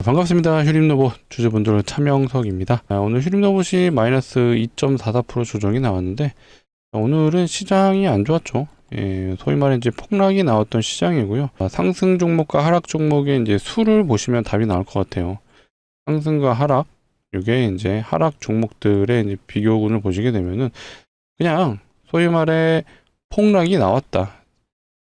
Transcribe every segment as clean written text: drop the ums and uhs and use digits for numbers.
반갑습니다. 휴림로봇 주주분들 차명석입니다. 오늘 휴림로봇이 마이너스 2.44% 조정이 나왔는데 오늘은 시장이 안 좋았죠. 소위 말해 이제 폭락이 나왔던 시장이고요. 상승 종목과 하락 종목의 이제 수를 보시면 답이 나올 것 같아요. 상승과 하락, 이게 이제 하락 종목들의 이제 비교군을 보시게 되면은 그냥 소위 말해 폭락이 나왔다.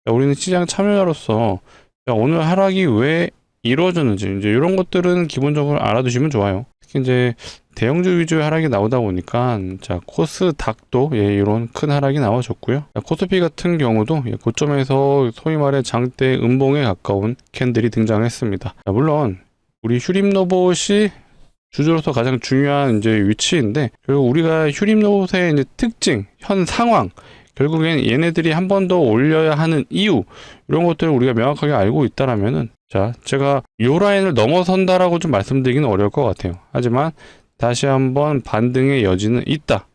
우리는 시장 참여자로서 오늘 하락이 왜 이루어졌는지 이제 이런 것들은 기본적으로 알아두시면 좋아요. 특히 이제 대형주 위주의 하락이 나오다 보니까 자 코스닥도 이런 큰 하락이 나와줬고요. 코스피 같은 경우도 고점에서 소위 말해 장대 음봉에 가까운 캔들이 등장했습니다. 물론 우리 휴림로봇이 주주로서 가장 중요한 이제 위치인데 결국 우리가 휴림로봇의 이제 특징, 현 상황 결국엔 얘네들이 한 번 더 올려야 하는 이유 이런 것들을 우리가 명확하게 알고 있다라면은 자 제가 요 라인을 넘어선다라고 좀 말씀드리기는 어려울 것 같아요. 하지만 다시 한번 반등의 여지는 있다.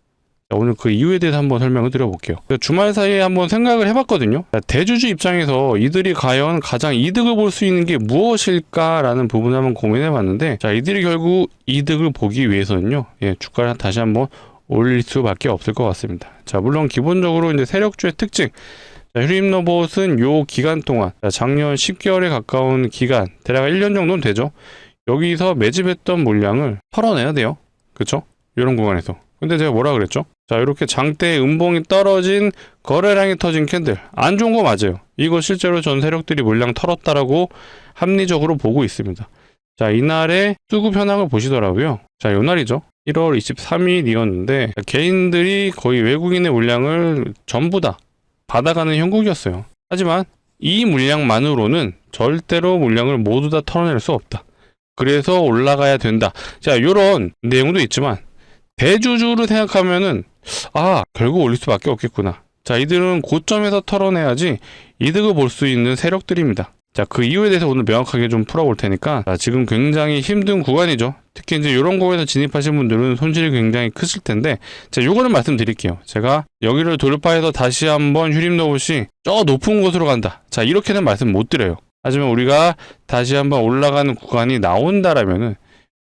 자, 오늘 그 이유에 대해서 한번 설명을 드려볼게요. 주말 사이에 한번 생각을 해봤거든요. 자, 대주주 입장에서 이들이 과연 가장 이득을 볼 수 있는 게 무엇일까라는 부분을 한번 고민해봤는데 자 이들이 결국 이득을 보기 위해서는요 주가를 다시 한번 올릴 수밖에 없을 것 같습니다. 자, 물론 기본적으로 이제 세력주의 특징. 자, 휴림로봇은 요 기간 동안, 작년 10개월에 가까운 기간, 대략 1년 정도는 되죠. 여기서 매집했던 물량을 털어내야 돼요. 그쵸? 이런 구간에서. 근데 제가 뭐라 그랬죠? 자, 이렇게 장대 음봉이 떨어진 거래량이 터진 캔들. 안 좋은 거 맞아요. 이거 실제로 전 세력들이 물량 털었다라고 합리적으로 보고 있습니다. 자, 이날의 수급 현황을 보시더라고요. 자, 요 날이죠. 1월 23일이었는데 개인들이 거의 외국인의 물량을 전부 다 받아가는 형국이었어요. 하지만 이 물량만으로는 절대로 물량을 모두 다 털어낼 수 없다. 그래서 올라가야 된다. 자, 이런 내용도 있지만 대주주를 생각하면은 결국 올릴 수밖에 없겠구나. 자, 이들은 고점에서 털어내야지 이득을 볼 수 있는 세력들입니다. 자, 그 이유에 대해서 오늘 명확하게 좀 풀어볼 테니까 지금 굉장히 힘든 구간이죠. 특히 이제 이런 거에서 진입하신 분들은 손실이 굉장히 크실 텐데 자, 요거는 말씀드릴게요. 제가 여기를 돌파해서 다시 한번 휴림로봇이 저 높은 곳으로 간다. 자, 이렇게는 말씀 못 드려요. 하지만 우리가 다시 한번 올라가는 구간이 나온다라면은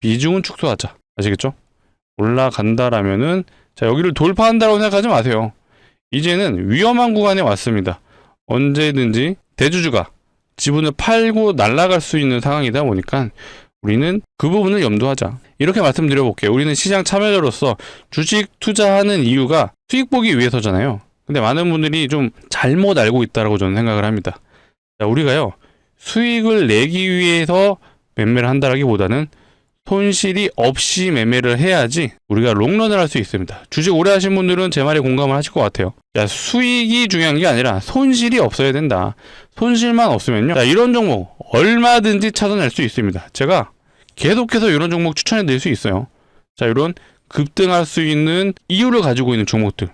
비중은 축소하자. 아시겠죠? 올라간다라면은 자, 여기를 돌파한다라고 생각하지 마세요. 이제는 위험한 구간에 왔습니다. 언제든지 대주주가 지분을 팔고 날아갈 수 있는 상황이다 보니까 우리는 그 부분을 염두하자. 이렇게 말씀드려 볼게요. 우리는 시장 참여자로서 주식 투자하는 이유가 수익 보기 위해서잖아요. 근데 많은 분들이 좀 잘못 알고 있다고 저는 생각을 합니다. 자, 우리가요 수익을 내기 위해서 매매를 한다라기보다는 손실이 없이 매매를 해야지 우리가 롱런을 할 수 있습니다. 주식 오래 하신 분들은 제 말에 공감을 하실 것 같아요. 야, 수익이 중요한 게 아니라 손실이 없어야 된다. 손실만 없으면요. 자, 이런 종목 얼마든지 찾아낼 수 있습니다. 제가 계속해서 이런 종목 추천해 드릴 수 있어요. 자, 이런 급등할 수 있는 이유를 가지고 있는 종목들.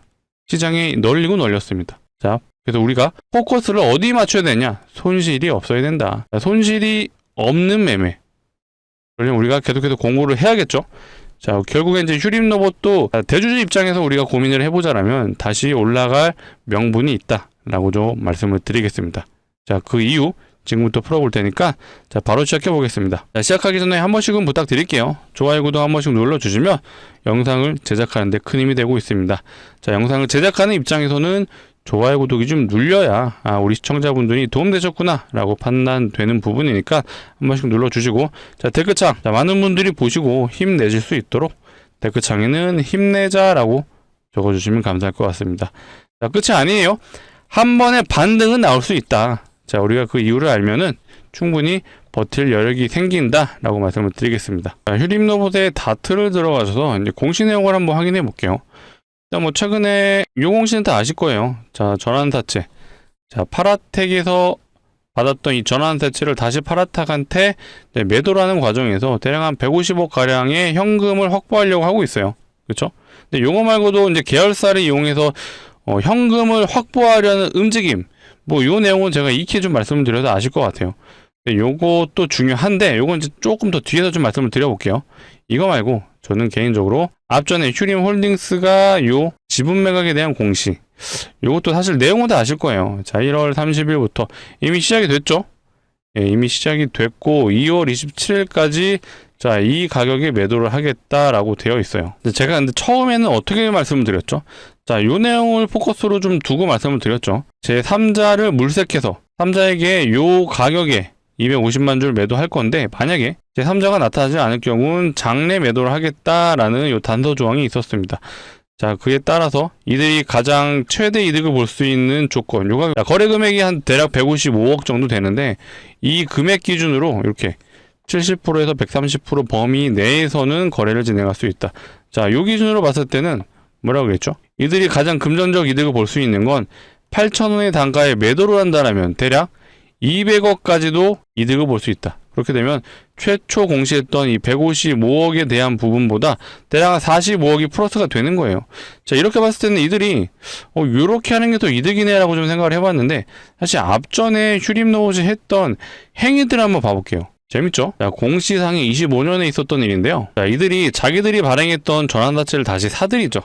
시장에 널리고 널렸습니다. 자, 그래서 우리가 포커스를 어디 맞춰야 되냐? 손실이 없어야 된다. 자, 손실이 없는 매매. 그러면 우리가 계속해서 공부를 해야겠죠. 자, 결국엔 이제 휴림로봇도 대주주 입장에서 우리가 고민을 해보자라면 다시 올라갈 명분이 있다라고 좀 말씀을 드리겠습니다. 자, 그 이유 지금부터 풀어볼 테니까 자, 바로 시작해 보겠습니다. 자, 시작하기 전에 한 번씩은 부탁드릴게요. 좋아요, 구독 한 번씩 눌러주시면 영상을 제작하는 데 큰 힘이 되고 있습니다. 자, 영상을 제작하는 입장에서는 좋아요, 구독이 좀 눌려야 우리 시청자분들이 도움되셨구나 라고 판단되는 부분이니까 한 번씩 눌러주시고 자, 댓글창 자, 많은 분들이 보시고 힘내실 수 있도록 댓글창에는 힘내자 라고 적어주시면 감사할 것 같습니다. 자, 끝이 아니에요. 한 번에 반등은 나올 수 있다. 자, 우리가 그 이유를 알면은 충분히 버틸 여력이 생긴다 라고 말씀을 드리겠습니다. 자, 휴림로봇의 다트를 들어가셔서 이제 공시 내용을 한번 확인해 볼게요. 자, 뭐 최근에 요공시는 다 아실 거예요. 자, 전환사채. 자, 파라텍에서 받았던 이 전환사채를 다시 파라텍한테 매도를 하는 과정에서 대략 한 150억 가량의 현금을 확보하려고 하고 있어요. 그렇죠? 근데 요거 말고도 이제 계열사를 이용해서 현금을 확보하려는 움직임. 뭐 요 내용은 제가 익히 좀 말씀을 드려도 아실 것 같아요. 요것도 중요한데 요건 이제 조금 더 뒤에서 좀 말씀을 드려볼게요. 이거 말고 저는 개인적으로 앞전에 휴림홀딩스가 요 지분 매각에 대한 공시 요것도 사실 내용은 다 아실 거예요. 자, 1월 30일부터 이미 시작이 됐죠. 이미 시작이 됐고 2월 27일까지 자, 이 가격에 매도를 하겠다라고 되어 있어요. 제가 근데 처음에는 어떻게 말씀을 드렸죠? 자, 요 내용을 포커스로 좀 두고 말씀을 드렸죠. 제 3자를 물색해서 3자에게 요 가격에 250만 줄 매도할 건데, 만약에 제 3자가 나타나지 않을 경우는 장내 매도를 하겠다라는 요 단서 조항이 있었습니다. 자, 그에 따라서 이들이 가장 최대 이득을 볼 수 있는 조건, 요가 거래 금액이 한 대략 155억 정도 되는데, 이 금액 기준으로 이렇게 70%에서 130% 범위 내에서는 거래를 진행할 수 있다. 자, 요 기준으로 봤을 때는 뭐라고 그랬죠? 이들이 가장 금전적 이득을 볼 수 있는 건 8,000원의 단가에 매도를 한다라면 대략 200억까지도 이득을 볼 수 있다. 그렇게 되면 최초 공시했던 이 155억에 대한 부분보다 대략 45억이 플러스가 되는 거예요. 자, 이렇게 봤을 때는 이들이 요렇게 하는 게 더 이득이네 라고 좀 생각을 해봤는데, 사실 앞전에 휴림로봇이 했던 행위들 한번 봐볼게요. 재밌죠? 자, 공시상이 25년에 있었던 일인데요. 자, 이들이 자기들이 발행했던 전환사채를 다시 사들이죠.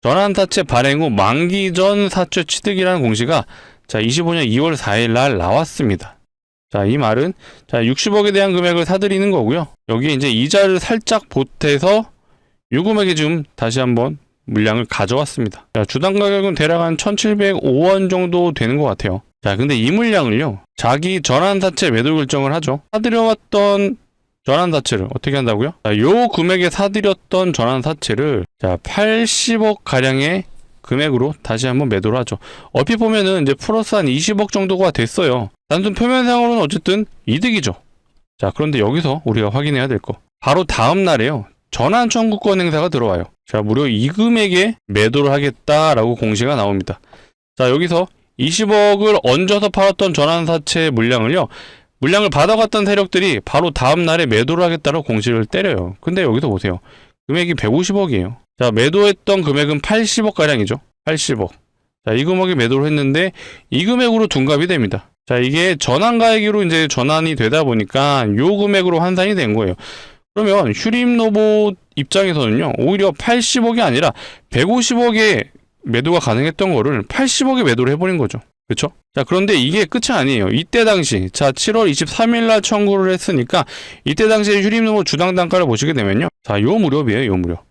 전환사채 발행 후 만기 전 사채 취득이라는 공시가 자, 25년 2월 4일 날 나왔습니다. 자, 이 말은 자, 60억에 대한 금액을 사들이는 거고요. 여기에 이제 이자를 살짝 보태서 요 금액에 지금 다시 한번 물량을 가져왔습니다. 자, 주당 가격은 대략 한 1,705원 정도 되는 것 같아요. 자, 근데 이 물량을요, 자기 전환사채 매도 결정을 하죠. 사들여왔던 전환사채를 어떻게 한다고요? 자, 요 금액에 사들였던 전환사채를 자, 80억 가량의 금액으로 다시 한번 매도를 하죠. 얼핏 보면은 이제 플러스 한 20억 정도가 됐어요. 단순 표면상으로는 어쨌든 이득이죠. 자, 그런데 여기서 우리가 확인해야 될 거, 바로 다음 날에요, 전환 청구권 행사가 들어와요. 자, 무려 이 금액에 매도를 하겠다라고 공시가 나옵니다. 자, 여기서 20억을 얹어서 팔았던 전환사채 물량을요, 물량을 받아갔던 세력들이 바로 다음 날에 매도를 하겠다고 공시를 때려요. 근데 여기서 보세요. 금액이 150억이에요. 자, 매도했던 금액은 80억가량이죠. 80억. 자, 이 금액에 매도를 했는데 이 금액으로 둔갑이 됩니다. 자, 이게 전환가액으로 이제 전환이 되다 보니까 요 금액으로 환산이 된 거예요. 그러면 휴림로봇 입장에서는요, 오히려 80억이 아니라 150억에 매도가 가능했던 거를 80억에 매도를 해버린 거죠. 그쵸? 자, 그런데 이게 끝이 아니에요. 이때 당시, 자, 7월 23일 날 청구를 했으니까 이때 당시에 휴림로봇 주당 단가를 보시게 되면요, 자, 요 무렵이에요. 요 무렵.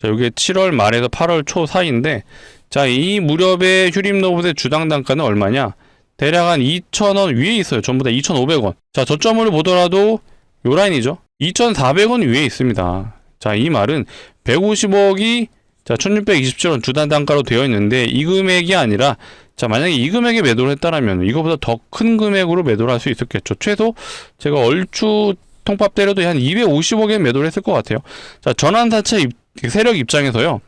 자, 이게 7월 말에서 8월 초 사이인데, 자, 이 무렵의 휴림로봇의 주당 단가는 얼마냐? 대략 한 2,000원 위에 있어요. 전부 다 2,500원. 자, 저점을 보더라도 요 라인이죠. 2,400원 위에 있습니다. 자, 이 말은 150억이 자, 1,627원 주당 단가로 되어 있는데 이 금액이 아니라, 자, 만약에 이 금액에 매도를 했다라면 이거보다 더 큰 금액으로 매도를 할 수 있었겠죠. 최소 제가 얼추 통합 때려도 한 250억에 매도를 했을 것 같아요. 자, 전환사채 세력 입장에서요,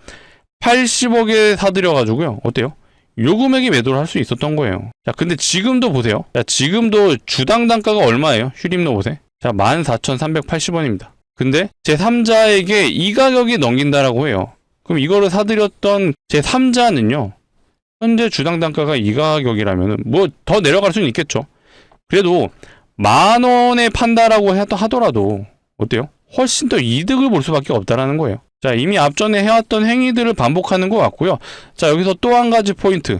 80억에 사들여가지고요, 어때요? 요 금액에 매도를 할 수 있었던 거예요. 자, 근데 지금도 보세요. 자, 지금도 주당 단가가 얼마예요? 휴림로봇에? 자, 14,380원입니다. 근데 제3자에게 이 가격이 넘긴다라고 해요. 그럼 이거를 사들였던 제3자는요, 현재 주당 단가가 이 가격이라면은 뭐 더 내려갈 수는 있겠죠. 그래도 10,000원에 판다라고 하더라도 어때요? 훨씬 더 이득을 볼 수밖에 없다라는 거예요. 자, 이미 앞전에 해왔던 행위들을 반복하는 것 같고요. 자, 여기서 또 한 가지 포인트.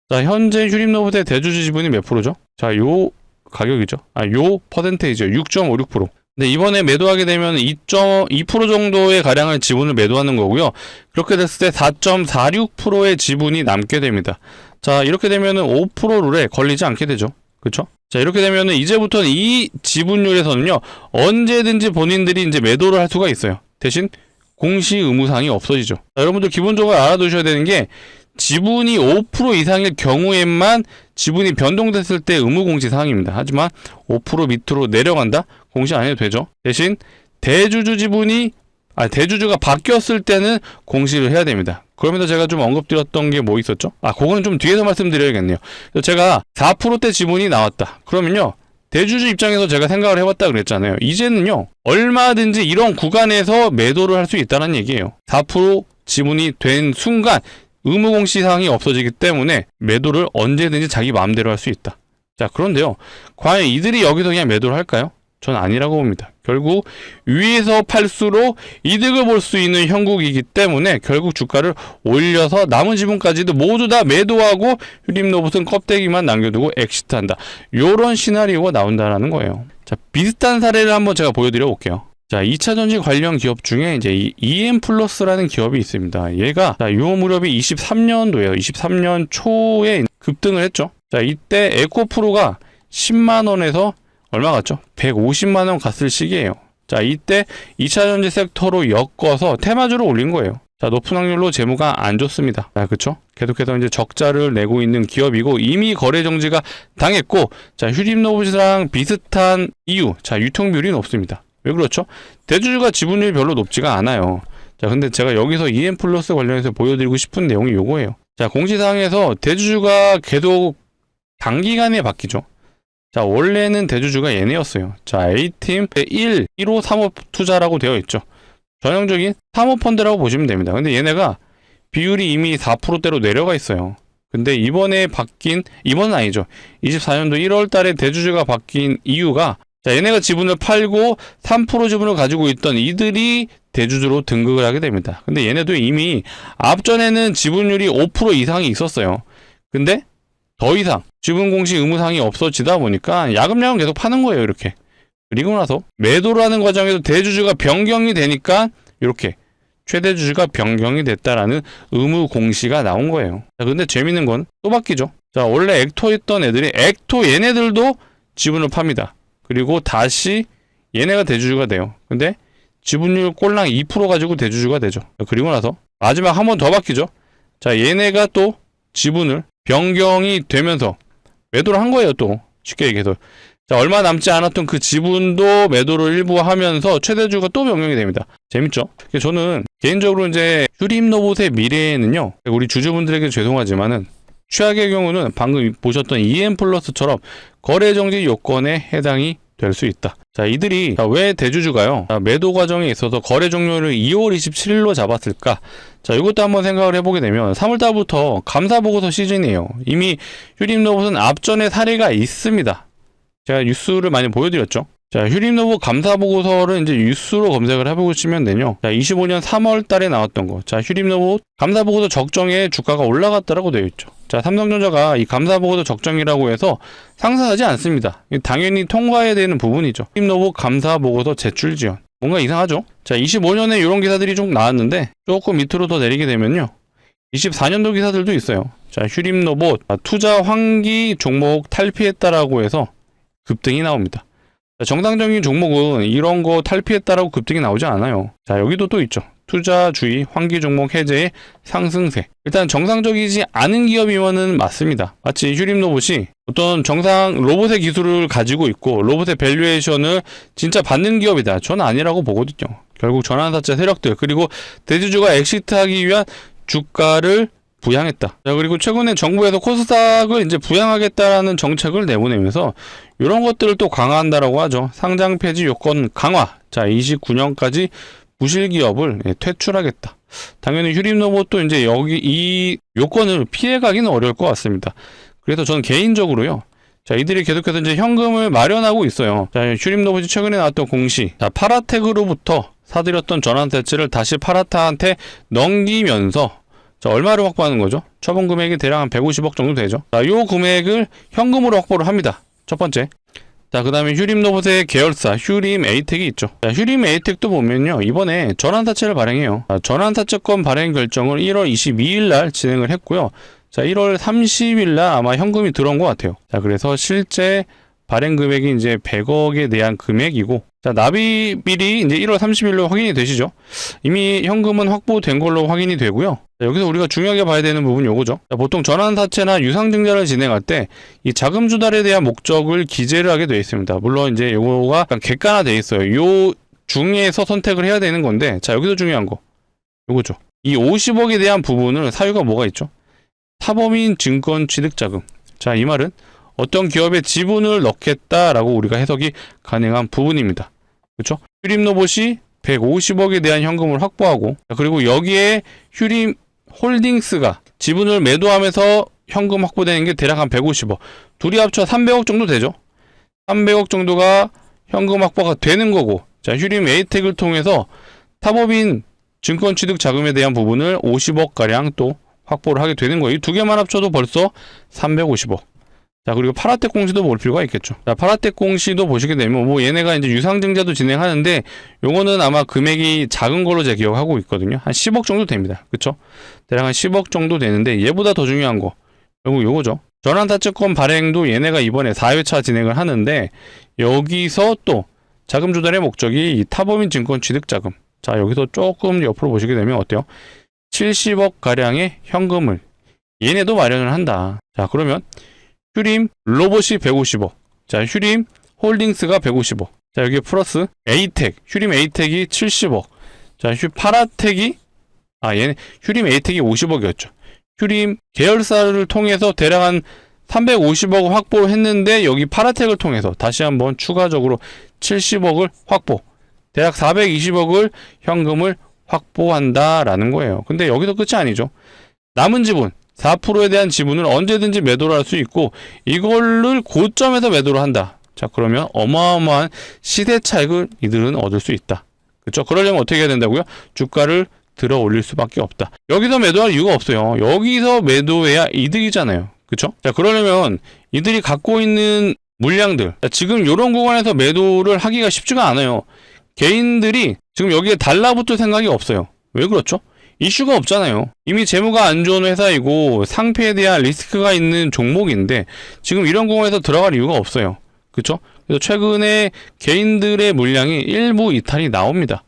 자, 현재 휴림로봇의 대주주 지분이 몇 프로죠? 자, 요 가격이죠. 요 퍼센테이지요. 6.56%. 근데 이번에 매도하게 되면 2.2% 정도의 가량의 지분을 매도하는 거고요. 그렇게 됐을 때 4.46%의 지분이 남게 됩니다. 자, 이렇게 되면은 5% 룰에 걸리지 않게 되죠. 그쵸? 자, 이렇게 되면은 이제부터는 이 지분율에서는요, 언제든지 본인들이 이제 매도를 할 수가 있어요. 대신 공시 의무사항이 없어지죠. 자, 여러분들 기본적으로 알아두셔야 되는 게, 지분이 5% 이상일 경우에만 지분이 변동됐을 때 의무 공시 사항입니다. 하지만 5% 밑으로 내려간다? 공시 안 해도 되죠. 대신 대주주 지분이 대주주가 바뀌었을 때는 공시를 해야 됩니다. 그러면서 제가 좀 언급드렸던 게 뭐 있었죠? 그거는 좀 뒤에서 말씀드려야겠네요. 제가 4%대 지분이 나왔다. 그러면요, 대주주 입장에서 제가 생각을 해봤다 그랬잖아요. 이제는요, 얼마든지 이런 구간에서 매도를 할 수 있다는 얘기예요. 4% 지분이 된 순간 의무공시사항이 없어지기 때문에 매도를 언제든지 자기 마음대로 할 수 있다. 자, 그런데요, 과연 이들이 여기서 그냥 매도를 할까요? 전 아니라고 봅니다. 결국 위에서 팔수록 이득을 볼 수 있는 형국이기 때문에 결국 주가를 올려서 남은 지분까지도 모두 다 매도하고 휴림로봇은 껍데기만 남겨두고 엑시트한다. 요런 시나리오가 나온다라는 거예요. 자, 비슷한 사례를 한번 제가 보여드려 볼게요. 자, 2차전지 관련 기업 중에 이제 이 EM플러스라는 기업이 있습니다. 얘가 요 무렵이 23년도에요. 23년 초에 급등을 했죠. 자, 이때 에코프로가 10만원에서 얼마 갔죠? 150만원 갔을 시기예요. 자, 이때 2차전지 섹터로 엮어서 테마주로 올린 거예요. 자, 높은 확률로 재무가 안 좋습니다. 자, 그쵸? 계속해서 이제 적자를 내고 있는 기업이고 이미 거래 정지가 당했고, 자, 휴림로봇이랑 비슷한 이유, 자, 유통비율이 높습니다. 왜 그렇죠? 대주주가 지분율이 별로 높지가 않아요. 자, 근데 제가 여기서 EM플러스 관련해서 보여드리고 싶은 내용이 요거예요. 자, 공시사항에서 대주주가 계속 단기간에 바뀌죠. 자, 원래는 대주주가 얘네였어요. 자, A팀 1호 사모투자라고 되어 있죠. 전형적인 사모펀드라고 보시면 됩니다. 근데 얘네가 비율이 이미 4%대로 내려가 있어요. 근데 이번에 이번은 아니죠. 24년도 1월 달에 대주주가 바뀐 이유가, 자, 얘네가 지분을 팔고 3% 지분을 가지고 있던 이들이 대주주로 등극을 하게 됩니다. 근데 얘네도 이미 앞전에는 지분율이 5% 이상이 있었어요. 근데 더 이상 지분 공시 의무사항이 없어지다 보니까 야금야금 계속 파는 거예요, 이렇게. 그리고 나서 매도를 하는 과정에서 대주주가 변경이 되니까 이렇게 최대주주가 변경이 됐다라는 의무 공시가 나온 거예요. 자, 근데 재밌는 건 또 바뀌죠. 자, 원래 액토였던 애들이 얘네들도 지분을 팝니다. 그리고 다시 얘네가 대주주가 돼요. 근데 지분율 꼴랑 2% 가지고 대주주가 되죠. 그리고 나서 마지막 한 번 더 바뀌죠. 자, 얘네가 또 지분을 변경이 되면서 매도를 한 거예요, 또. 쉽게 얘기해서. 자, 얼마 남지 않았던 그 지분도 매도를 일부 하면서 최대주가 또 변경이 됩니다. 재밌죠? 저는 개인적으로 이제 휴림로봇의 미래에는요, 우리 주주분들에게 죄송하지만은 최악의 경우는 방금 보셨던 EM플러스처럼 거래정지 요건에 해당이 될 수 있다. 자, 이들이 왜 대주주가요? 자, 매도 과정에 있어서 거래 종료를 2월 27일로 잡았을까? 자, 이것도 한번 생각을 해보게 되면 3월달부터 감사보고서 시즌이에요. 이미 휴림로봇은 앞전에 사례가 있습니다. 제가 뉴스를 많이 보여드렸죠. 자, 휴림로봇 감사보고서를 이제 뉴스로 검색을 해보시면 되죠. 자, 25년 3월 달에 나왔던 거. 자, 휴림로봇 감사보고서 적정에 주가가 올라갔다라고 되어 있죠. 자, 삼성전자가 이 감사보고서 적정이라고 해서 상승하지 않습니다. 당연히 통과해야 되는 부분이죠. 휴림로봇 감사보고서 제출 지연. 뭔가 이상하죠? 자, 25년에 이런 기사들이 좀 나왔는데 조금 밑으로 더 내리게 되면요. 24년도 기사들도 있어요. 자, 휴림로봇 투자 환기 종목 탈피했다라고 해서 급등이 나옵니다. 자, 정상적인 종목은 이런 거 탈피했다라고 급등이 나오지 않아요. 자, 여기도 또 있죠. 투자 주의 환기 종목 해제의 상승세. 일단 정상적이지 않은 기업이면은 맞습니다. 마치 휴림로봇이 어떤 정상 로봇의 기술을 가지고 있고 로봇의 밸류에이션을 진짜 받는 기업이다. 저는 아니라고 보거든요. 결국 전환사채 세력들 그리고 대주주가 엑시트하기 위한 주가를 부양했다. 자, 그리고 최근에 정부에서 코스닥을 이제 부양하겠다라는 정책을 내보내면서 이런 것들을 또 강화한다라고 하죠. 상장 폐지 요건 강화. 자, 29년까지 부실 기업을 퇴출하겠다. 당연히 휴림로봇도 이제 여기 이 요건을 피해가기는 어려울 것 같습니다. 그래서 저는 개인적으로요. 자, 이들이 계속해서 이제 현금을 마련하고 있어요. 자, 휴림로봇이 최근에 나왔던 공시. 자, 파라텍으로부터 사들였던 전환대체를 다시 파라타한테 넘기면서 자, 얼마를 확보하는 거죠? 처분 금액이 대략 한 150억 정도 되죠. 자, 요 금액을 현금으로 확보를 합니다. 첫 번째. 자, 그 다음에 휴림로봇의 계열사 휴림 에이텍이 있죠. 자, 휴림 에이텍도 보면요, 이번에 전환사채를 발행해요. 자, 전환사채권 발행 결정을 1월 22일 날 진행을 했고요. 자, 1월 30일 날 아마 현금이 들어온 것 같아요. 자, 그래서 실제 발행 금액이 이제 100억에 대한 금액이고, 자, 납입일이 이제 1월 30일로 확인이 되시죠. 이미 현금은 확보된 걸로 확인이 되고요. 자, 여기서 우리가 중요하게 봐야 되는 부분이 요거죠. 자, 보통 전환사채나 유상증자를 진행할 때 이 자금 조달에 대한 목적을 기재를 하게 되어 있습니다. 물론 이제 요거가 약간 객관화되어 있어요. 요 중에서 선택을 해야 되는 건데, 자, 여기서 중요한 거 요거죠. 이 50억에 대한 부분은 사유가 뭐가 있죠? 타범인 증권 취득자금. 자, 이 말은 어떤 기업에 지분을 넣겠다라고 우리가 해석이 가능한 부분입니다. 그렇죠? 휴림로봇이 150억에 대한 현금을 확보하고, 그리고 여기에 휴림 홀딩스가 지분을 매도하면서 현금 확보되는 게 대략 한 150억. 둘이 합쳐 300억 정도 되죠. 300억 정도가 현금 확보가 되는 거고, 자, 휴림 에이텍을 통해서 탑업인 증권 취득 자금에 대한 부분을 50억가량 또 확보를 하게 되는 거예요. 이 두 개만 합쳐도 벌써 350억. 자, 그리고 파라텍 공시도 볼 필요가 있겠죠. 자, 파라텍 공시도 보시게 되면 뭐 얘네가 이제 유상증자도 진행하는데 요거는 아마 금액이 작은 걸로 제가 기억하고 있거든요. 한 10억 정도 됩니다. 그쵸? 대략 한 10억 정도 되는데 얘보다 더 중요한 거 결국 요거죠. 전환타채권 발행도 얘네가 이번에 4회차 진행을 하는데 여기서 또 자금 조달의 목적이 이 타법인 증권 취득 자금. 자, 여기서 조금 옆으로 보시게 되면 어때요? 70억 가량의 현금을 얘네도 마련을 한다. 자, 그러면 휴림 로봇이 150억. 자, 휴림 홀딩스가 150억. 자, 여기 플러스 에이텍, 휴림 에이텍이 70억. 자, 파라텍이 얘네 휴림 에이텍이 50억이었죠. 휴림 계열사를 통해서 대략 한 350억 확보를 했는데 여기 파라텍을 통해서 다시 한번 추가적으로 70억을 확보. 대략 420억을 현금을 확보한다라는 거예요. 근데 여기서 끝이 아니죠. 남은 지분 4%에 대한 지분을 언제든지 매도를 할 수 있고 이거를 고점에서 매도를 한다. 자, 그러면 어마어마한 시세 차익을 이들은 얻을 수 있다. 그렇죠? 그러려면 어떻게 해야 된다고요? 주가를 들어 올릴 수밖에 없다. 여기서 매도할 이유가 없어요. 여기서 매도해야 이득이잖아요. 그렇죠? 자, 그러려면 이들이 갖고 있는 물량들, 자, 지금 이런 구간에서 매도를 하기가 쉽지가 않아요. 개인들이 지금 여기에 달라붙을 생각이 없어요. 왜 그렇죠? 이슈가 없잖아요. 이미 재무가 안 좋은 회사이고 상패에 대한 리스크가 있는 종목인데 지금 이런 구간에서 들어갈 이유가 없어요. 그렇죠? 그래서 최근에 개인들의 물량이 일부 이탈이 나옵니다.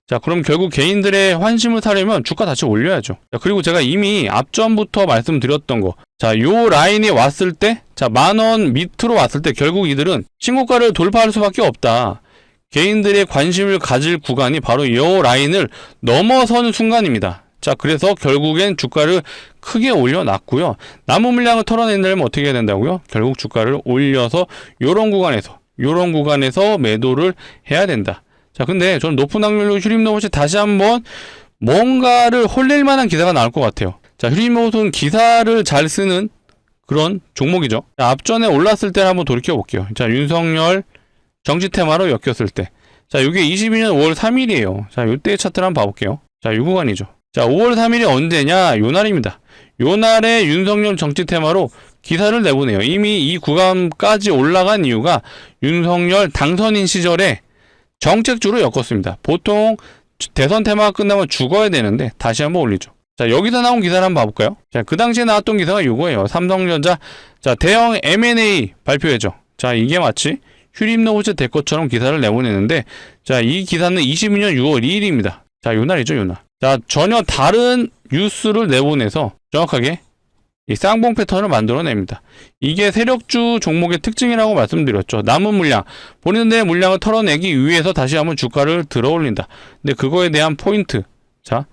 자, 그럼 결국 개인들의 환심을 사려면 주가 다시 올려야죠. 자, 그리고 제가 이미 앞전부터 말씀드렸던 거. 자, 요 라인이 왔을 때, 자, 10,000원 밑으로 왔을 때 결국 이들은 신고가를 돌파할 수밖에 없다. 개인들의 관심을 가질 구간이 바로 이 라인을 넘어서는 순간입니다. 자, 그래서 결국엔 주가를 크게 올려놨고요. 남은 물량을 털어낸다면 어떻게 해야 된다고요? 결국 주가를 올려서 요런 구간에서 매도를 해야 된다. 자, 근데 저는 높은 확률로 휴림 로봇이 다시 한번 뭔가를 홀릴 만한 기사가 나올 것 같아요. 자, 휴림 로봇은 기사를 잘 쓰는 그런 종목이죠. 자, 앞전에 올랐을 때 한번 돌이켜 볼게요. 자, 윤석열 정치 테마로 엮였을 때. 자, 이게 22년 5월 3일이에요. 자, 요때의 차트를 한번 봐볼게요. 자, 이 구간이죠. 자, 5월 3일이 언제냐? 요 날입니다. 요 날에 윤석열 정치 테마로 기사를 내보내요. 이미 이 구간까지 올라간 이유가 윤석열 당선인 시절에 정책주로 엮었습니다. 보통 대선 테마가 끝나면 죽어야 되는데 다시 한번 올리죠. 자, 여기서 나온 기사를 한번 봐볼까요? 자, 그 당시에 나왔던 기사가 이거예요. 삼성전자, 자, 대형 M&A 발표회죠. 자, 이게 마치 휴림 로봇이 될 것처럼 기사를 내보내는데, 자, 이 기사는 22년 6월 2일입니다. 자, 요 날이죠, 요 날. 자, 전혀 다른 뉴스를 내보내서 정확하게 이 쌍봉 패턴을 만들어냅니다. 이게 세력주 종목의 특징이라고 말씀드렸죠. 남은 물량, 본인들의 물량을 털어내기 위해서 다시 한번 주가를 들어 올린다. 근데 그거에 대한 포인트, 자,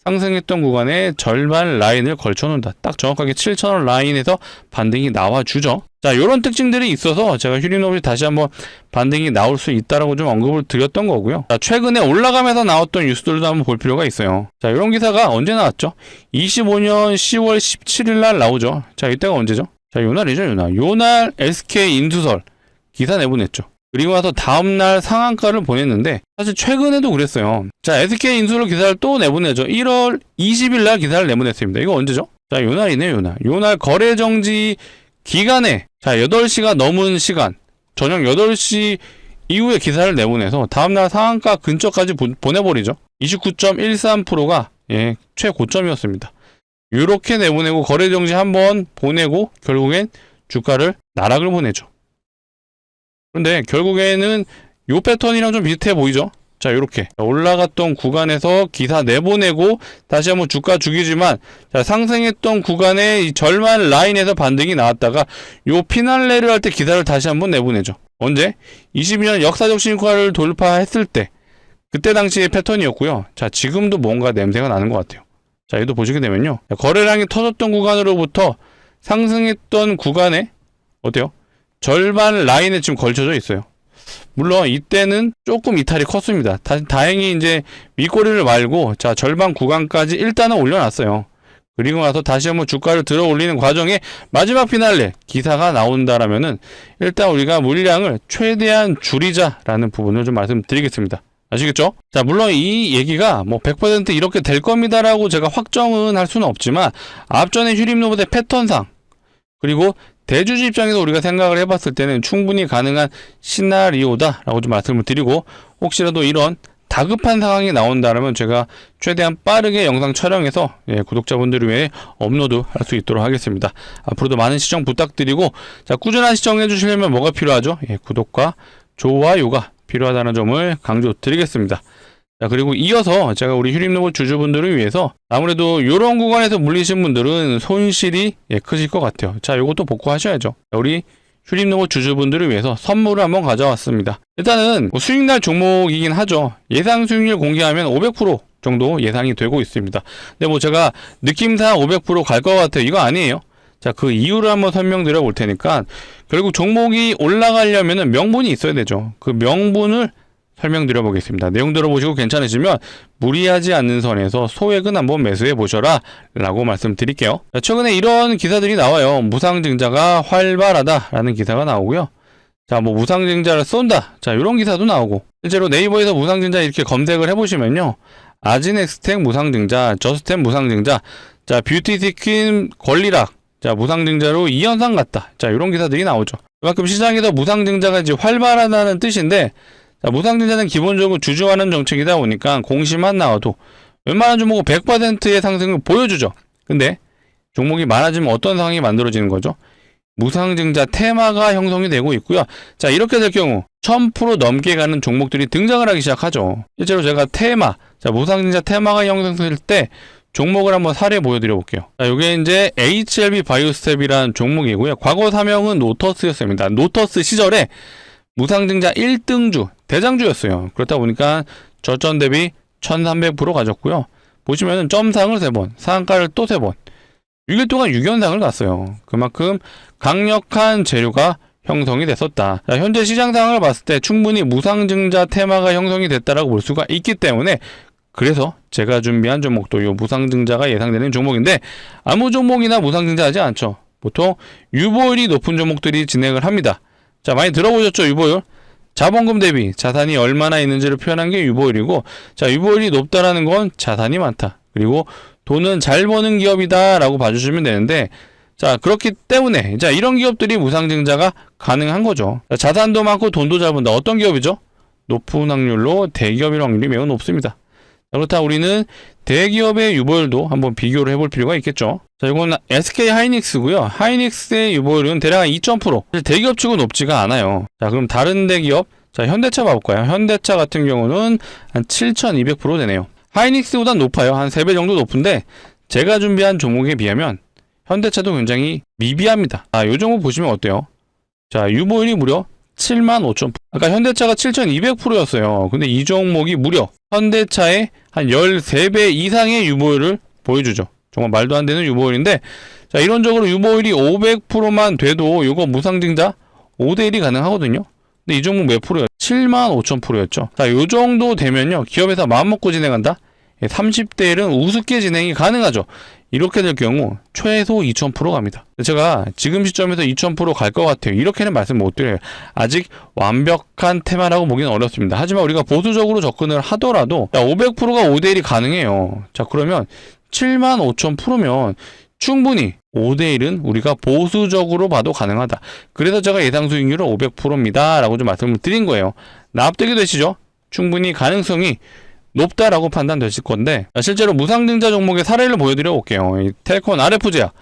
상승했던 구간에 절반 라인을 걸쳐놓는다. 딱 정확하게 7,000원 라인에서 반등이 나와주죠. 자, 요런 특징들이 있어서 제가 휴림 로봇이 다시 한번 반등이 나올 수 있다라고 좀 언급을 드렸던 거고요. 자, 최근에 올라가면서 나왔던 뉴스들도 한번 볼 필요가 있어요. 자, 요런 기사가 언제 나왔죠? 25년 10월 17일 날 나오죠. 자, 이때가 언제죠? 자, 요날이죠, 요날. 요날 SK 인수설 기사 내보냈죠. 그리고 나서 다음날 상한가를 보냈는데 사실 최근에도 그랬어요. 자, SK 인수설 기사를 또 내보내죠. 1월 20일 날 기사를 내보냈습니다. 이거 언제죠? 자, 요날이네요, 요날. 요날 거래정지 기간에, 자, 8시가 넘은 시간, 저녁 8시 이후에 기사를 내보내서 다음날 상한가 근처까지 보내버리죠. 29.13%가 최고점이었습니다. 이렇게 내보내고 거래정지 한번 보내고 결국엔 주가를 나락을 보내죠. 그런데 결국에는 요 패턴이랑 좀 비슷해 보이죠? 자, 요렇게 올라갔던 구간에서 기사 내보내고 다시 한번 주가 죽이지만, 자, 상승했던 구간에 이 절반 라인에서 반등이 나왔다가 요 피날레를 할 때 기사를 다시 한번 내보내죠. 언제? 22년 역사적 신고가를 돌파했을 때, 그때 당시의 패턴이었고요. 자, 지금도 뭔가 냄새가 나는 것 같아요. 자, 얘도 보시게 되면요, 거래량이 터졌던 구간으로부터 상승했던 구간에 어때요? 절반 라인에 지금 걸쳐져 있어요. 물론 이때는 조금 이탈이 컸습니다. 다행히 이제 윗꼬리를 말고, 자, 절반 구간까지 일단은 올려놨어요. 그리고 나서 다시 한번 주가를 들어 올리는 과정에 마지막 피날레 기사가 나온다라면은 일단 우리가 물량을 최대한 줄이자라는 부분을 좀 말씀드리겠습니다. 아시겠죠? 자, 물론 이 얘기가 뭐 100% 이렇게 될 겁니다라고 제가 확정은 할 수는 없지만 앞전에 휴림로봇의 패턴상 그리고 대주주 입장에서 우리가 생각을 해봤을 때는 충분히 가능한 시나리오다라고 좀 말씀을 드리고 혹시라도 이런 다급한 상황이 나온다면 제가 최대한 빠르게 영상 촬영해서 구독자분들을 위해 업로드 할 수 있도록 하겠습니다. 앞으로도 많은 시청 부탁드리고 자, 꾸준한 시청해 주시려면 뭐가 필요하죠? 구독과 좋아요가 필요하다는 점을 강조드리겠습니다. 자, 그리고 이어서 제가 우리 휴림로봇 주주분들을 위해서 아무래도 이런 구간에서 물리신 분들은 손실이 크실 것 같아요. 자, 요것도 복구하셔야죠. 자, 우리 휴림로봇 주주분들을 위해서 선물을 한번 가져왔습니다. 일단은 뭐 수익날 종목이긴 하죠. 예상 수익률 공개하면 500% 정도 예상이 되고 있습니다. 근데 뭐 제가 느낌상 500% 갈 것 같아요. 이거 아니에요. 자, 그 이유를 한번 설명드려 볼 테니까 결국 종목이 올라가려면 명분이 있어야 되죠. 그 명분을 설명드려 보겠습니다. 내용 들어보시고 괜찮으시면 무리하지 않는 선에서 소액은 한번 매수해 보셔라 라고 말씀드릴게요. 자, 최근에 이런 기사들이 나와요. 무상증자가 활발하다 라는 기사가 나오고요. 자, 뭐 무상증자를 쏜다. 자, 이런 기사도 나오고 실제로 네이버에서 무상증자 이렇게 검색을 해보시면요. 아진엑스텍 무상증자, 저스템 무상증자, 자, 뷰티스킨 권리락, 자, 무상증자로 2연상 같다. 자, 이런 기사들이 나오죠. 그만큼 시장에서 무상증자가 이제 활발하다는 뜻인데 자, 무상증자는 기본적으로 주주환원 정책이다 보니까 공시만 나와도 웬만한 종목은 100%의 상승을 보여주죠. 근데 종목이 많아지면 어떤 상황이 만들어지는 거죠? 무상증자 테마가 형성이 되고 있고요. 자, 이렇게 될 경우 1000% 넘게 가는 종목들이 등장을 하기 시작하죠. 실제로 제가 테마, 자, 무상증자 테마가 형성될 때 종목을 한번 사례 보여드려 볼게요. 자, 요게 이제 HLB 바이오스텝이라는 종목이고요. 과거 사명은 노터스였습니다. 노터스 시절에 무상증자 1등주, 대장주였어요. 그렇다 보니까 저점 대비 1300% 가졌고요. 보시면은 점상을 3번, 상한가를 또 3번, 6일 동안 6연상을 갔어요. 그만큼 강력한 재료가 형성이 됐었다. 자, 현재 시장 상황을 봤을 때 충분히 무상증자 테마가 형성이 됐다라고 볼 수가 있기 때문에 그래서 제가 준비한 종목도 이 무상증자가 예상되는 종목인데 아무 종목이나 무상증자 하지 않죠. 보통 유보율이 높은 종목들이 진행을 합니다. 자, 많이 들어보셨죠? 유보율. 자본금 대비 자산이 얼마나 있는지를 표현한 게 유보율이고, 자, 유보율이 높다라는 건 자산이 많다. 그리고 돈은 잘 버는 기업이다 라고 봐주시면 되는데, 자, 그렇기 때문에 자, 이런 기업들이 무상증자가 가능한 거죠. 자, 자산도 많고 돈도 잘 번다. 어떤 기업이죠? 높은 확률로 대기업일 확률이 매우 높습니다. 자, 그렇다 우리는 대기업의 유보율도 한번 비교를 해볼 필요가 있겠죠. 자, 이건 SK 하이닉스고요. 하이닉스의 유보율은 대략 2.0%. 대기업 치고 높지가 않아요. 자, 그럼 다른 대기업, 자, 현대차 봐볼까요? 현대차 같은 경우는 한 7,200% 되네요. 하이닉스보다 높아요. 한 3배 정도 높은데 제가 준비한 종목에 비하면 현대차도 굉장히 미비합니다. 아, 요 종목 보시면 어때요? 자, 유보율이 무려 75,000%. 아까 현대차가 7,200%였어요. 근데 이 종목이 무려 현대차의 한 13배 이상의 유보율을 보여주죠. 정말 말도 안 되는 유보율인데, 자, 이론적으로 유보율이 500%만 돼도 이거 무상증자 5대1이 가능하거든요. 근데 이 종목 몇 프로였죠? 75,000%였죠. 자, 요 정도 되면요, 기업에서 마음먹고 진행한다? 30대 1은 우습게 진행이 가능하죠. 이렇게 될 경우 최소 2000% 갑니다. 제가 지금 시점에서 2000% 갈 것 같아요. 이렇게는 말씀 못 드려요. 아직 완벽한 테마라고 보기는 어렵습니다. 하지만 우리가 보수적으로 접근을 하더라도 500%가 5대1이 가능해요. 자, 그러면 75,000%면 충분히 5대1은 우리가 보수적으로 봐도 가능하다. 그래서 제가 예상 수익률은 500%입니다 라고 좀 말씀을 드린 거예요. 납득이 되시죠? 충분히 가능성이 높다라고 판단되실 건데, 실제로 무상증자 종목의 사례를 보여드려 볼게요. 텔콘 RF제약.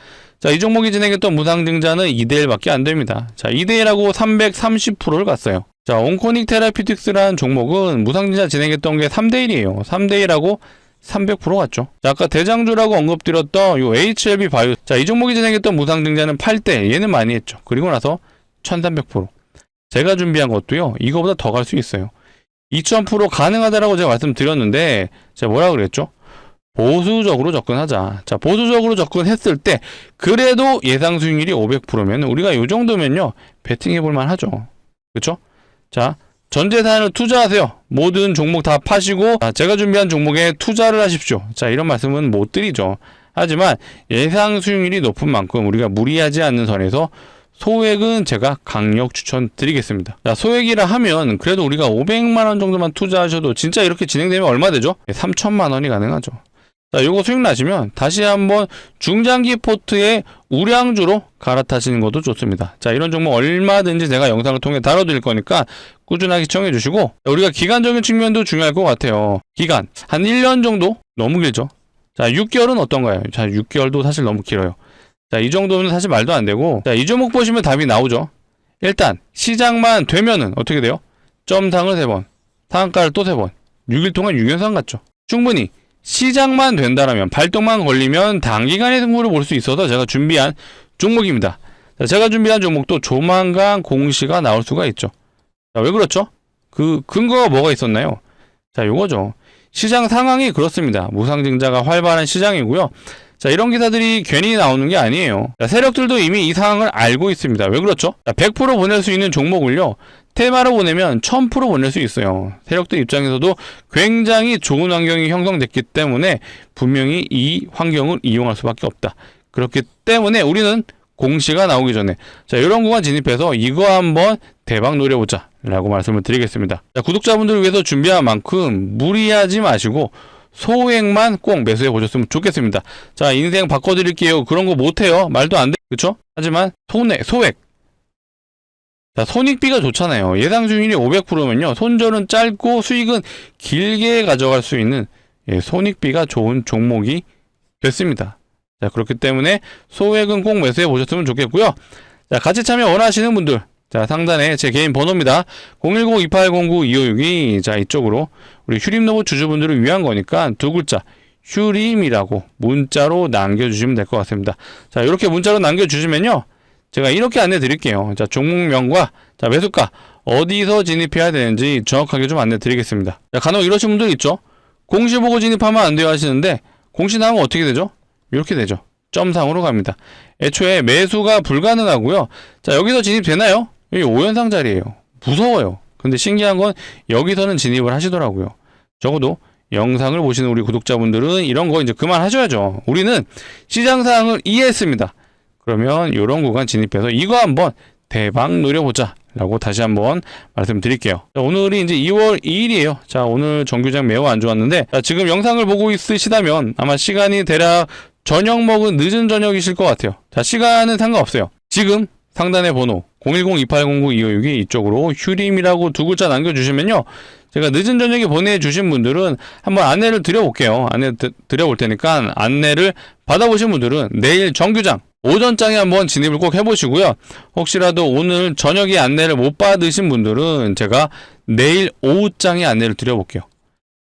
자, 이 종목이 진행했던 무상증자는 2대1밖에 안 됩니다. 자, 2대1하고 330%를 갔어요. 자, 온코닉 테라피틱스라는 종목은 무상증자 진행했던 게 3대1이에요. 3대1하고 300% 갔죠. 자, 아까 대장주라고 언급드렸던 요 HLB 바이오. 자, 이 종목이 진행했던 무상증자는 8대, 얘는 많이 했죠. 그리고 나서 1300%. 제가 준비한 것도요, 이거보다 더 갈 수 있어요. 2000% 가능하다라고 제가 말씀드렸는데, 제가 뭐라 그랬죠? 보수적으로 접근하자. 자, 보수적으로 접근했을 때, 그래도 예상 수익률이 500%면, 우리가 요 정도면요, 베팅해볼 만하죠. 그쵸? 자, 전 재산을 투자하세요. 모든 종목 다 파시고, 제가 준비한 종목에 투자를 하십시오. 자, 이런 말씀은 못 드리죠. 하지만 예상 수익률이 높은 만큼 우리가 무리하지 않는 선에서 소액은 제가 강력 추천드리겠습니다. 자, 소액이라 하면 그래도 우리가 500만원 정도만 투자하셔도 진짜 이렇게 진행되면 얼마 되죠? 3천만원이 가능하죠. 자, 요거 수익 나시면 다시 한번 중장기 포트의 우량주로 갈아타시는 것도 좋습니다. 자, 이런 종목 얼마든지 제가 영상을 통해 다뤄드릴 거니까 꾸준하게 시청해 주시고, 우리가 기간적인 측면도 중요할 것 같아요. 기간 한 1년 정도? 너무 길죠? 자, 6개월은 어떤가요? 자, 6개월도 사실 너무 길어요. 자, 이 정도는 사실 말도 안 되고, 자, 이 종목 보시면 답이 나오죠. 일단 시장만 되면은 어떻게 돼요? 점상을 3번, 상한가를 또 3번, 6일 동안 6연상 갔죠. 충분히 시장만 된다라면, 발동만 걸리면 단기간의 승부를 볼 수 있어서 제가 준비한 종목입니다. 자, 제가 준비한 종목도 조만간 공시가 나올 수가 있죠. 자, 왜 그렇죠? 그 근거가 뭐가 있었나요? 자, 요거죠. 시장 상황이 그렇습니다. 무상증자가 활발한 시장이고요. 자, 이런 기사들이 괜히 나오는 게 아니에요. 자, 세력들도 이미 이 상황을 알고 있습니다. 왜 그렇죠? 자, 100% 보낼 수 있는 종목을요, 테마로 보내면 1000% 보낼 수 있어요. 세력들 입장에서도 굉장히 좋은 환경이 형성됐기 때문에 분명히 이 환경을 이용할 수밖에 없다. 그렇기 때문에 우리는 공시가 나오기 전에, 자, 이런 구간 진입해서 이거 한번 대박 노려보자 라고 말씀을 드리겠습니다. 자, 구독자분들을 위해서 준비한 만큼 무리하지 마시고 소액만 꼭 매수해 보셨으면 좋겠습니다. 자, 인생 바꿔드릴게요. 그런 거 못해요. 말도 안 돼. 그쵸? 하지만 소액. 자, 손익비가 좋잖아요. 예상 수익률이 500%면요. 손절은 짧고 수익은 길게 가져갈 수 있는, 손익비가 좋은 종목이 됐습니다. 자, 그렇기 때문에 소액은 꼭 매수해 보셨으면 좋겠고요. 자, 같이 참여 원하시는 분들, 자, 상단에 제 개인 번호입니다. 010-2809-2562. 자, 이쪽으로 우리 휴림노브 주주분들을 위한 거니까 2글자 휴림이라고 문자로 남겨주시면 될 것 같습니다. 자, 이렇게 문자로 남겨주시면요, 제가 이렇게 안내 드릴게요. 자, 종목명과 자, 매수가 어디서 진입해야 되는지 정확하게 좀 안내 드리겠습니다. 자, 간혹 이러신 분들 있죠. 공시 보고 진입하면 안 돼요 하시는데, 공시 나오면 어떻게 되죠? 이렇게 되죠. 점상으로 갑니다. 애초에 매수가 불가능하고요. 자, 여기서 진입되나요? 여기 5연상 자리예요. 무서워요. 근데 신기한 건 여기서는 진입을 하시더라고요. 적어도 영상을 보시는 우리 구독자분들은 이런 거 이제 그만하셔야죠. 우리는 시장 상황을 이해했습니다. 그러면 이런 구간 진입해서 이거 한번 대박 노려보자 라고 다시 한번 말씀드릴게요. 자, 오늘이 이제 2월 2일이에요. 자, 오늘 정규장 매우 안 좋았는데, 자, 지금 영상을 보고 있으시다면 아마 시간이 대략 저녁 먹은 늦은 저녁이실 것 같아요. 자, 시간은 상관없어요. 지금 상단의 번호 010-2809-2562 이쪽으로 휴림이라고 2글자 남겨주시면요, 제가 늦은 저녁에 보내주신 분들은 한번 안내를 드려볼게요. 안내 드려볼 테니까 안내를 받아보신 분들은 내일 정규장 오전장에 한번 진입을 꼭 해보시고요. 혹시라도 오늘 저녁에 안내를 못 받으신 분들은 제가 내일 오후장에 안내를 드려볼게요.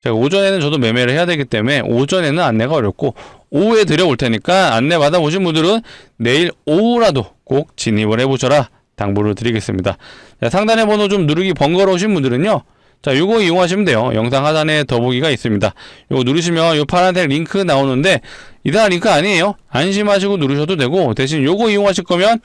제가 오전에는 저도 매매를 해야 되기 때문에 오전에는 안내가 어렵고 오후에 드려볼 테니까 안내 받아보신 분들은 내일 오후라도 꼭 진입을 해보셔라 당부를 드리겠습니다. 자, 상단의 번호 좀 누르기 번거로우신 분들은요, 자, 요거 이용하시면 돼요. 영상 하단에 더보기가 있습니다. 요거 누르시면 요 파란색 링크 나오는데 이상한 링크 아니에요. 안심하시고 누르셔도 되고, 대신 요거 이용하실 거면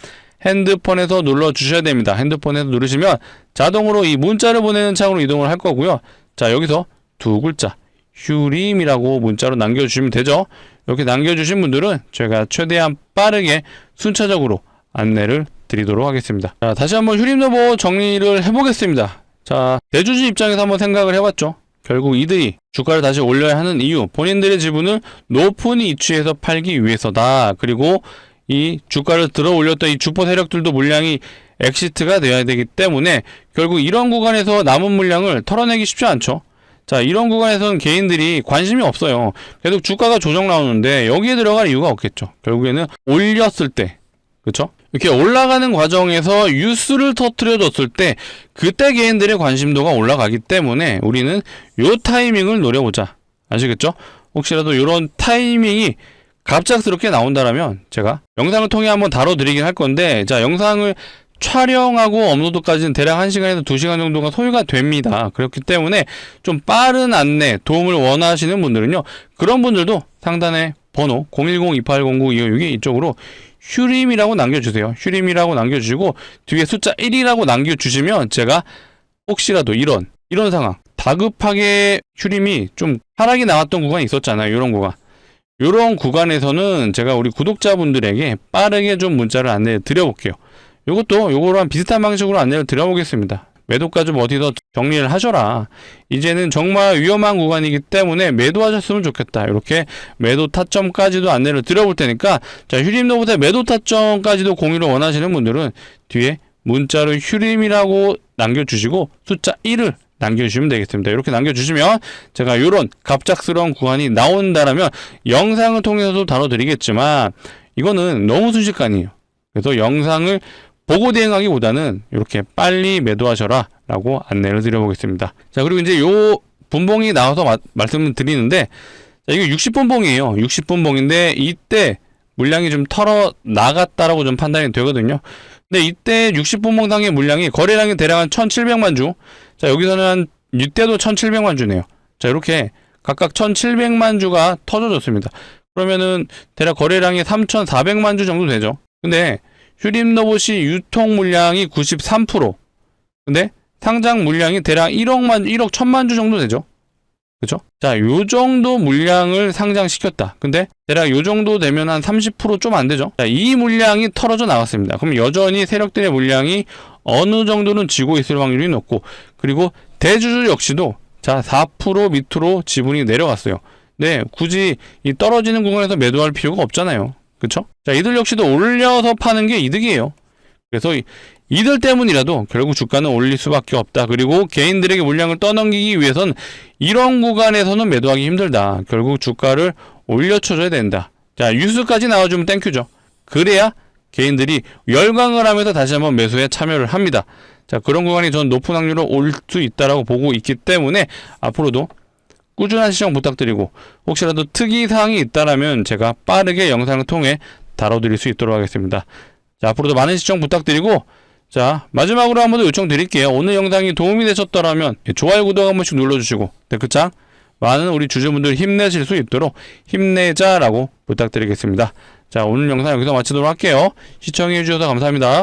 핸드폰에서 눌러 주셔야 됩니다. 핸드폰에서 누르시면 자동으로 이 문자를 보내는 창으로 이동을 할 거고요. 자, 여기서 2글자 휴림이라고 문자로 남겨주시면 되죠. 이렇게 남겨주신 분들은 제가 최대한 빠르게 순차적으로 안내를 드리도록 하겠습니다. 자, 다시 한번 휴림노보 정리를 해보겠습니다. 자, 대주주 입장에서 한번 생각을 해봤죠. 결국 이들이 주가를 다시 올려야 하는 이유, 본인들의 지분을 높은 이취에서 팔기 위해서다. 그리고 이 주가를 들어 올렸던 이 주포 세력들도 물량이 엑시트가 되어야 되기 때문에 결국 이런 구간에서 남은 물량을 털어내기 쉽지 않죠. 자, 이런 구간에서는 개인들이 관심이 없어요. 계속 주가가 조정 나오는데 여기에 들어갈 이유가 없겠죠. 결국에는 올렸을 때, 그쵸? 이렇게 올라가는 과정에서 뉴스를 터뜨려줬을 때 그때 개인들의 관심도가 올라가기 때문에 우리는 요 타이밍을 노려보자. 아시겠죠? 혹시라도 이런 타이밍이 갑작스럽게 나온다라면 제가 영상을 통해 한번 다뤄드리긴 할 건데, 자, 영상을 촬영하고 업로드까지는 대략 1시간에서 2시간 정도가 소요가 됩니다. 그렇기 때문에 좀 빠른 안내, 도움을 원하시는 분들은요, 그런 분들도 상단에 번호 010-2809-2562 이쪽으로 휴림이라고 남겨주세요. 휴림이라고 남겨주시고 뒤에 숫자 1이라고 남겨주시면 제가 혹시라도 이런 상황, 다급하게 휴림이 좀 하락이 나왔던 구간이 있었잖아요. 이런 구간. 요런 구간에서는 제가 우리 구독자분들에게 빠르게 좀 문자를 안내해 드려볼게요. 요거랑 비슷한 방식으로 안내를 드려보겠습니다. 매도가 좀 어디서 정리를 하셔라. 이제는 정말 위험한 구간이기 때문에 매도하셨으면 좋겠다. 이렇게 매도 타점까지도 안내를 드려볼 테니까, 자, 휴림로봇의 매도 타점까지도 공유를 원하시는 분들은 뒤에 문자로 휴림이라고 남겨주시고 숫자 1을 남겨주시면 되겠습니다. 이렇게 남겨주시면 제가 이런 갑작스러운 구간이 나온다라면 영상을 통해서도 다뤄드리겠지만, 이거는 너무 순식간이에요. 그래서 영상을 보고 대응하기보다는 이렇게 빨리 매도하셔라 라고 안내를 드려보겠습니다. 자, 그리고 이제 요 분봉이 나와서 말씀을 드리는데, 자, 이거 60분봉이에요. 60분봉인데 이때 물량이 좀 털어 나갔다라고 좀 판단이 되거든요. 근데 이때 60분봉당의 물량이 거래량이 대략 한 1700만 주. 자, 여기서는 이때도 1700만 주네요. 자, 이렇게 각각 1700만 주가 터져졌습니다. 그러면은 대략 거래량이 3400만 주 정도 되죠. 근데 휴림로봇이 유통 물량이 93%. 근데 상장 물량이 대략 1억 1000만 주 정도 되죠. 그죠? 자, 요 정도 물량을 상장시켰다. 근데 대략 요 정도 되면 한 30% 좀 안 되죠. 자, 이 물량이 털어져 나갔습니다. 그럼 여전히 세력들의 물량이 어느 정도는 지고 있을 확률이 높고, 그리고 대주주 역시도 자, 4% 밑으로 지분이 내려갔어요. 네, 굳이 이 떨어지는 구간에서 매도할 필요가 없잖아요. 그쵸? 자, 이들 역시도 올려서 파는 게 이득이에요. 그래서 이들 때문이라도 결국 주가는 올릴 수밖에 없다. 그리고 개인들에게 물량을 떠넘기기 위해선 이런 구간에서는 매도하기 힘들다. 결국 주가를 올려쳐줘야 된다. 자, 뉴스까지 나와주면 땡큐죠. 그래야 개인들이 열광을 하면서 다시 한번 매수에 참여를 합니다. 자, 그런 구간이 전 높은 확률로 올 수 있다라고 보고 있기 때문에 앞으로도 꾸준한 시청 부탁드리고, 혹시라도 특이사항이 있다라면 제가 빠르게 영상을 통해 다뤄드릴 수 있도록 하겠습니다. 자, 앞으로도 많은 시청 부탁드리고, 자, 마지막으로 한 번 더 요청드릴게요. 오늘 영상이 도움이 되셨더라면 좋아요, 구독 한 번씩 눌러주시고 댓글창 많은 우리 주주분들 힘내실 수 있도록 힘내자라고 부탁드리겠습니다. 자, 오늘 영상 여기서 마치도록 할게요. 시청해주셔서 감사합니다.